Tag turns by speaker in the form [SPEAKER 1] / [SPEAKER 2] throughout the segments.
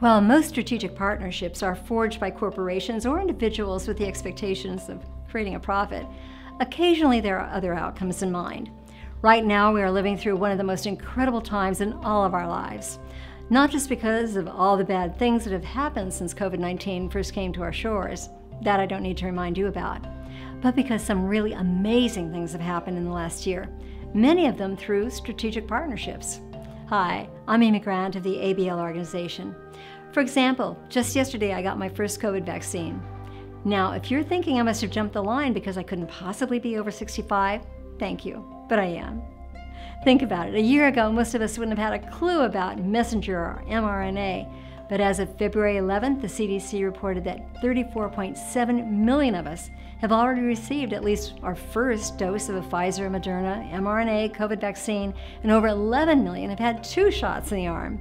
[SPEAKER 1] While most strategic partnerships are forged by corporations or individuals with the expectations of creating a profit, occasionally there are other outcomes in mind. Right now, we are living through one of the most incredible times in all of our lives. Not just because of all the bad things that have happened since COVID-19 first came to our shores, that I don't need to remind you about, but because some really amazing things have happened in the last year, many of them through strategic partnerships. Hi, I'm Amy Grant of the ABL organization. For example, just yesterday I got my first COVID vaccine. Now, if you're thinking I must have jumped the line because I couldn't possibly be over 65, thank you, but I am. Think about it. A year ago, most of us wouldn't have had a clue about messenger or mRNA, but as of February 11th, the CDC reported that 34.7 million of us have already received at least our first dose of a Pfizer, Moderna, mRNA COVID vaccine, and over 11 million have had 2 shots in the arm.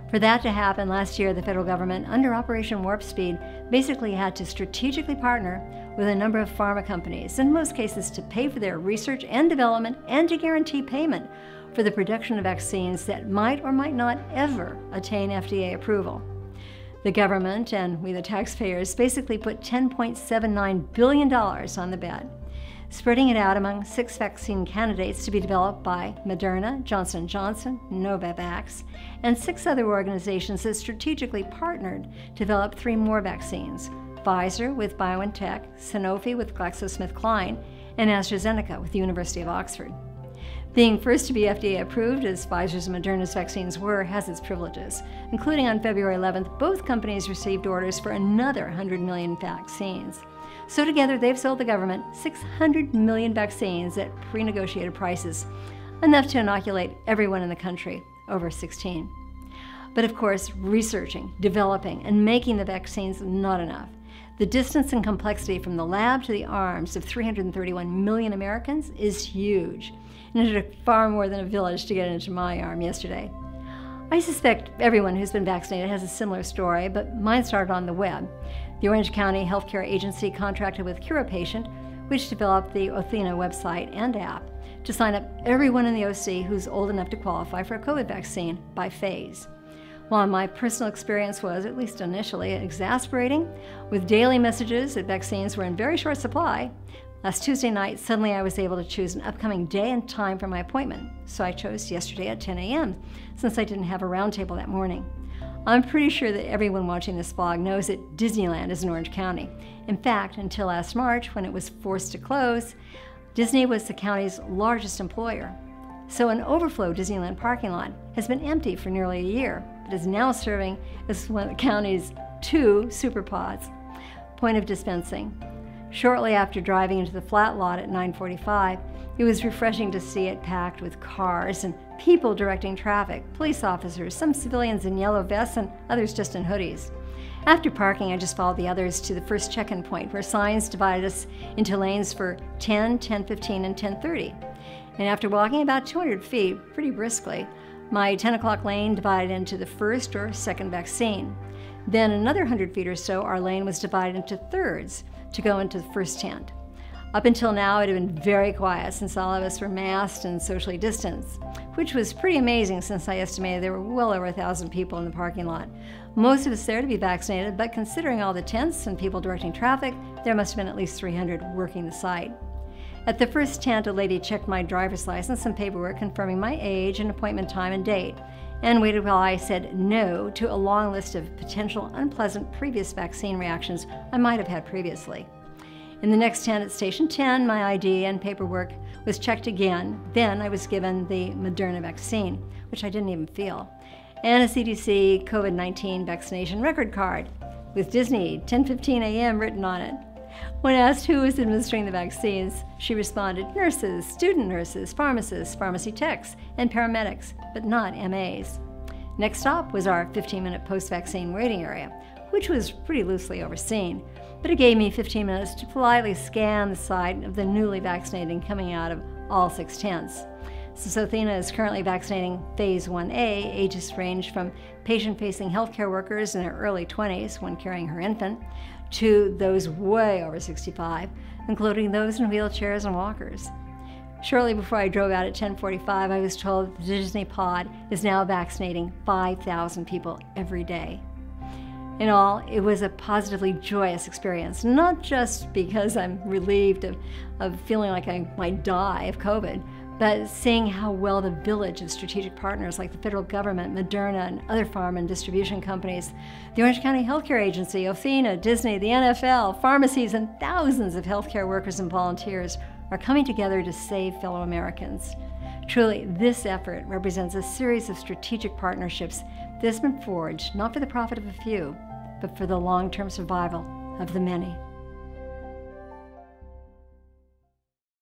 [SPEAKER 1] For that to happen last year, the federal government, under Operation Warp Speed, basically had to strategically partner with a number of pharma companies, in most cases to pay for their research and development and to guarantee payment for the production of vaccines that might or might not ever attain FDA approval. The government, and we the taxpayers, basically put $10.79 billion on the bet, spreading it out among 6 vaccine candidates to be developed by Moderna, Johnson & Johnson, Novavax, and 6 other organizations that strategically partnered to develop 3 more vaccines: Pfizer with BioNTech, Sanofi with GlaxoSmithKline, and AstraZeneca with the University of Oxford. Being first to be FDA approved, as Pfizer's and Moderna's vaccines were, has its privileges. Including on February 11th, both companies received orders for another 100 million vaccines. So together, they've sold the government 600 million vaccines at pre-negotiated prices, enough to inoculate everyone in the country over 16. But of course, researching, developing, and making the vaccines not enough. The distance and complexity from the lab to the arms of 331 million Americans is huge, and it took far more than a village to get into my arm yesterday. I suspect everyone who's been vaccinated has a similar story, but mine started on the web. The Orange County Healthcare Agency contracted with CuraPatient, which developed the Athena website and app, to sign up everyone in the OC who's old enough to qualify for a COVID vaccine by phase. While my personal experience was, at least initially, exasperating, with daily messages that vaccines were in very short supply, last Tuesday night, suddenly I was able to choose an upcoming day and time for my appointment. So I chose yesterday at 10 a.m., since I didn't have a roundtable that morning. I'm pretty sure that everyone watching this vlog knows that Disneyland is in Orange County. In fact, until last March, when it was forced to close, Disney was the county's largest employer. So an overflow Disneyland parking lot has been empty for nearly a year, but is now serving as one of the county's 2 super pods. Point of dispensing. Shortly after driving into the flat lot at 9:45, it was refreshing to see it packed with cars and people directing traffic, police officers, some civilians in yellow vests and others just in hoodies. After parking, I just followed the others to the first check-in point where signs divided us into lanes for 10, 10:15, and 10:30. And after walking about 200 feet, pretty briskly, my 10 o'clock lane divided into the first or second vaccine. Then another 100 feet or so, our lane was divided into thirds to go into the first tent. Up until now, it had been very quiet since all of us were masked and socially distanced, which was pretty amazing since I estimated there were well over 1,000 people in the parking lot. Most of us there to be vaccinated, but considering all the tents and people directing traffic, there must have been at least 300 working the site. At the first tent, a lady checked my driver's license and paperwork confirming my age and appointment time and date, and waited while I said no to a long list of potential unpleasant previous vaccine reactions I might have had previously. In the next tent at Station 10, my ID and paperwork was checked again. Then I was given the Moderna vaccine, which I didn't even feel, and a CDC COVID-19 vaccination record card with Disney 10:15 a.m. written on it. When asked who was administering the vaccines, she responded, nurses, student nurses, pharmacists, pharmacy techs, and paramedics, but not MAs. Next stop was our 15-minute post-vaccine waiting area, which was pretty loosely overseen, but it gave me 15 minutes to politely scan the side of the newly vaccinated coming out of all 6 tents. So Athena is currently vaccinating Phase 1A, ages range from patient-facing healthcare workers in their early 20s when carrying her infant, to those way over 65, including those in wheelchairs and walkers. Shortly before I drove out at 10:45, I was told the Disney pod is now vaccinating 5,000 people every day. In all, it was a positively joyous experience, not just because I'm relieved of feeling like I might die of COVID, but seeing how well the village of strategic partners like the federal government, Moderna, and other pharma and distribution companies, the Orange County Healthcare Agency, Othina, Disney, the NFL, pharmacies, and thousands of healthcare workers and volunteers are coming together to save fellow Americans. Truly, this effort represents a series of strategic partnerships that has been forged not for the profit of a few, but for the long-term survival of the many.